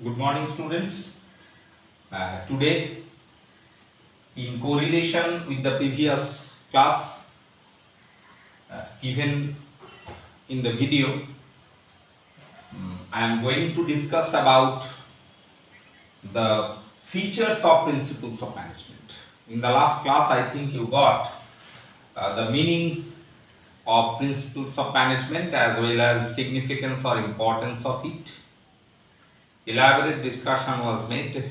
Good morning, students. Today, in correlation with the previous class given in the video, I am going to discuss about the features of principles of management. In the last class, I think you got the meaning of principles of management as well as significance or importance of it. Elaborate discussion was made,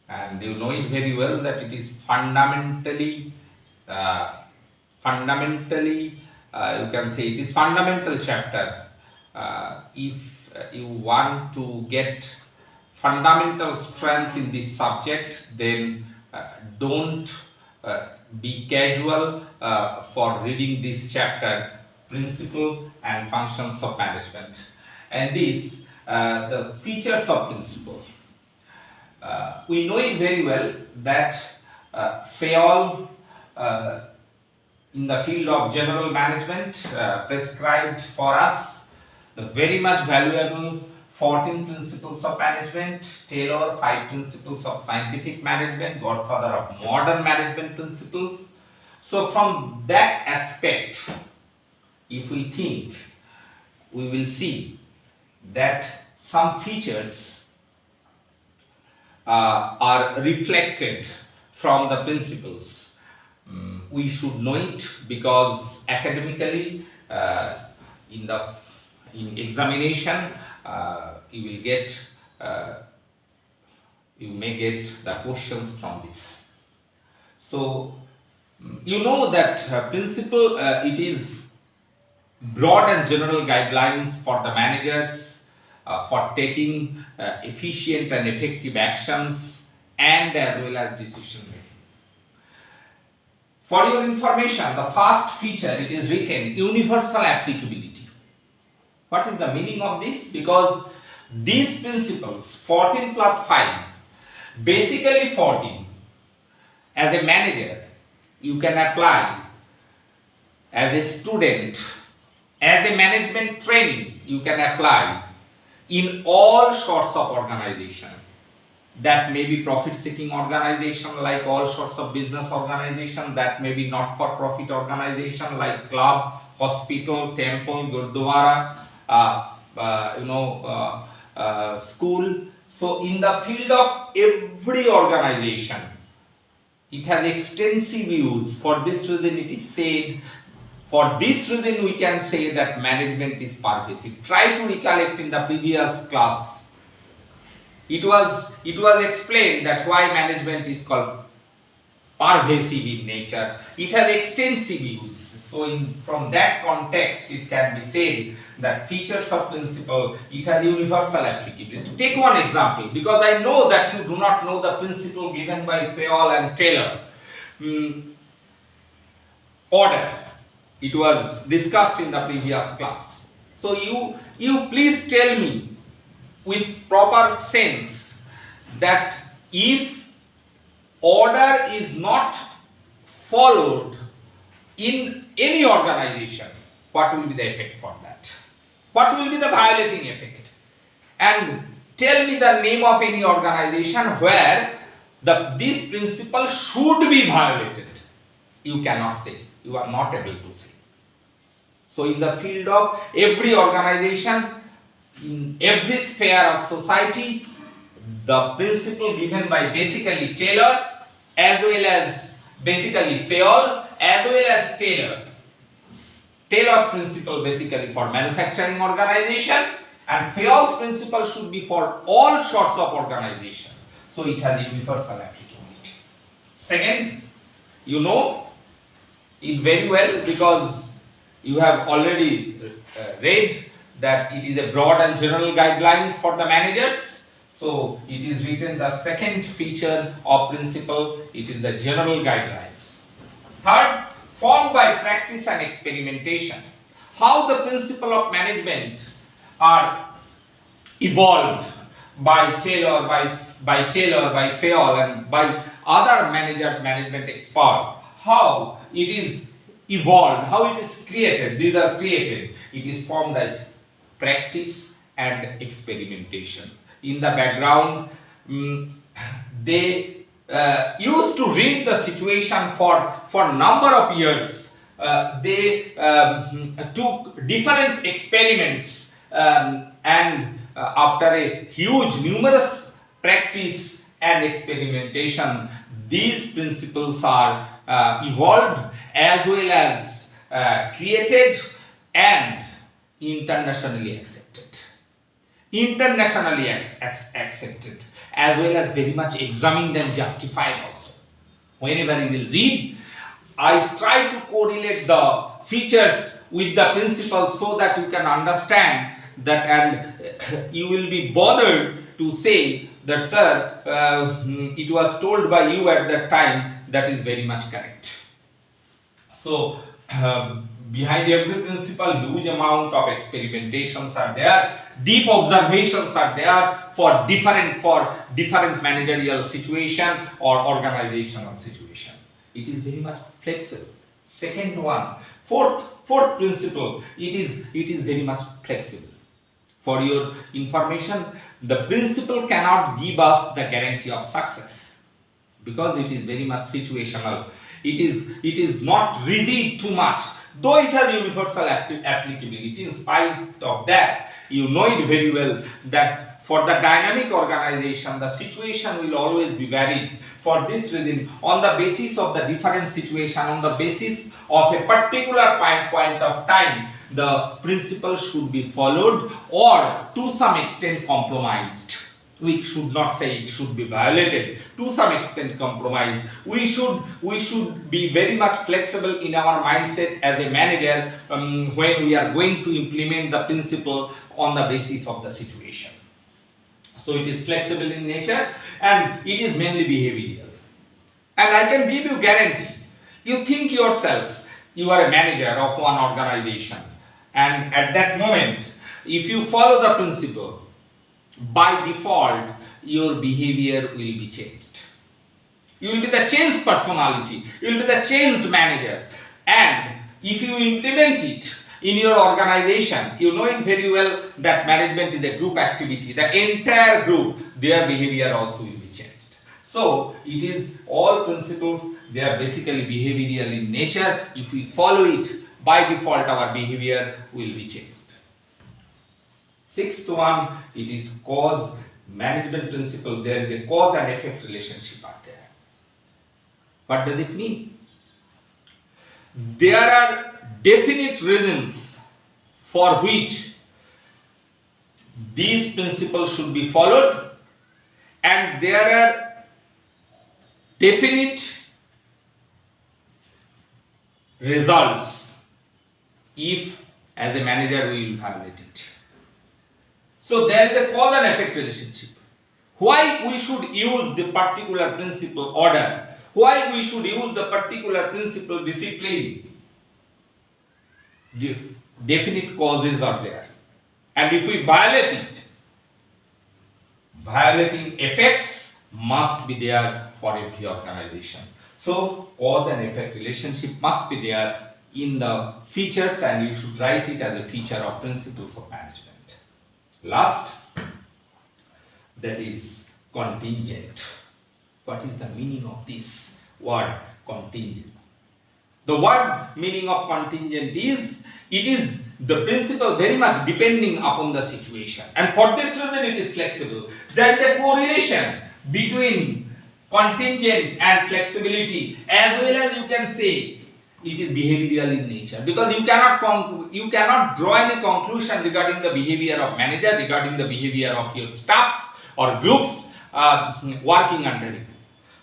and you know it very well that it is fundamentally you can say it is fundamental chapter. If you want to get fundamental strength in this subject, then don't be casual for reading this chapter, principle and functions of management, and this the features of principle. We know it very well that Fayol in the field of general management prescribed for us the very much valuable 14 principles of management, Taylor 5 principles of scientific management, godfather of modern management principles. So from that aspect, if we think, we will see that some features are reflected from the principles. We should know it because academically in examination you may get the questions from this. So you know that principle it is broad and general guidelines for the managers for taking efficient and effective actions and as well as decision making. For your information, the first feature, it is written universal applicability. What is the meaning of this? Because these principles 14 plus 5, basically 14, as a manager you can apply, as a student, as a management training you can apply in all sorts of organization. That may be profit-seeking organization like all sorts of business organization, that may be not-for-profit organization like club, hospital, temple, gurdwara, school. So in the field of every organization, it has extensive use. For this reason it is said, for this reason we can say that management is pervasive. Try to recollect in the previous class. It was explained that why management is called pervasive in nature. It has extensive use. So from that context it can be said that features of principle, it has universal applicability. Take one example, because I know that you do not know the principle given by Fayol and Taylor. Order. It was discussed in the previous class. So you please tell me with proper sense that if order is not followed in any organization, what will be the effect for that? What will be the violating effect? And tell me the name of any organization where this principle should be violated. You cannot say. You are not able to say. So in the field of every organization, in every sphere of society, the principle given by basically Taylor as well as basically Fayol as well as Taylor. Taylor's principle basically for manufacturing organization and Fayol's principle should be for all sorts of organization. So it has universal applicability. Second, you know it very well because you have already read that it is a broad and general guidelines for the managers. So it is written the second feature of principle, it is the general guidelines. Third, formed by practice and experimentation. How the principle of management are evolved by Taylor, by Fayol and by other management experts. How it is evolved, how it is created. These are created. It is formed by practice and experimentation. in the background. They used to read the situation for number of years. They took different experiments, and after a huge numerous practice and experimentation, these principles are evolved as well as created and internationally accepted. Accepted as well as very much examined and justified also. Whenever you will read, I try to correlate the features with the principles so that you can understand that, and you will be bothered to say that, sir, it was told by you at that time, that is very much correct. So, behind every principle, huge amount of experimentations are there, deep observations are there for different managerial situation or organizational situation. It is very much flexible. Second one, fourth principle, it is very much flexible. For your information, the principle cannot give us the guarantee of success because it is very much situational. It is not rigid too much, though it has universal applicability. In spite of that, you know it very well that for the dynamic organization, the situation will always be varied. For this reason, on the basis of the different situation, on the basis of a particular point of time, the principle should be followed or to some extent compromised. We should not say it should be violated. To some extent compromised. We should be very much flexible in our mindset as a manager when we are going to implement the principle on the basis of the situation. So it is flexible in nature and it is mainly behavioral. And I can give you guarantee. You think yourself, you are a manager of one organization, and at that moment, if you follow the principle, by default, your behavior will be changed. You will be the changed personality. You will be the changed manager. And if you implement it in your organization, you know it very well that management is a group activity. The entire group, their behavior also will be changed. So, it is all principles, they are basically behavioral in nature. If we follow it, by default, our behavior will be changed. Sixth one, it is cause management principle. There is a cause and effect relationship are there. What does it mean? There are definite reasons for which these principles should be followed, and there are definite results if as a manager we will violate it. So there is a cause and effect relationship. Why we should use the particular principle order? Why we should use the particular principle discipline? The definite causes are there. And if we violate it, violating effects must be there for every organization. So cause and effect relationship must be there in the features, and you should write it as a feature of principles of management. Last, that is contingent. What is the meaning of this word contingent? The word meaning of contingent is, it is the principle very much depending upon the situation, and for this reason it is flexible. There is a correlation between contingent and flexibility, as well as you can say it is behavioral in nature, because you cannot draw any conclusion regarding the behavior of manager, regarding the behavior of your staffs or groups working under you.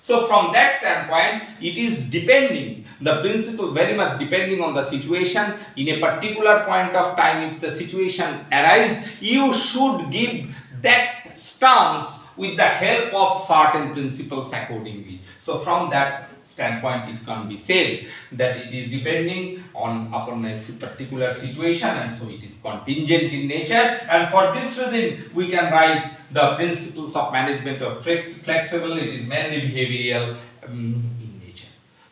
So from that standpoint, it is depending, the principle very much depending on the situation. In a particular point of time, if the situation arises, you should give that stance with the help of certain principles accordingly. So from that standpoint, it can be said that it is depending upon a particular situation, and so it is contingent in nature. And for this reason, we can write the principles of management of flexible. It is mainly behavioral in nature.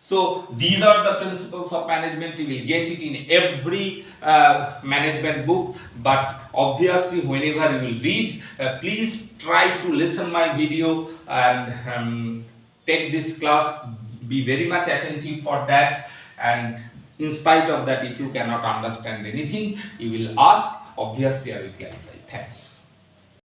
So these are the principles of management. You will get it in every management book, but obviously whenever you will read, please try to listen my video and take this class. Be very much attentive for that, and in spite of that, if you cannot understand anything, you will ask. Obviously I will clarify. Thanks.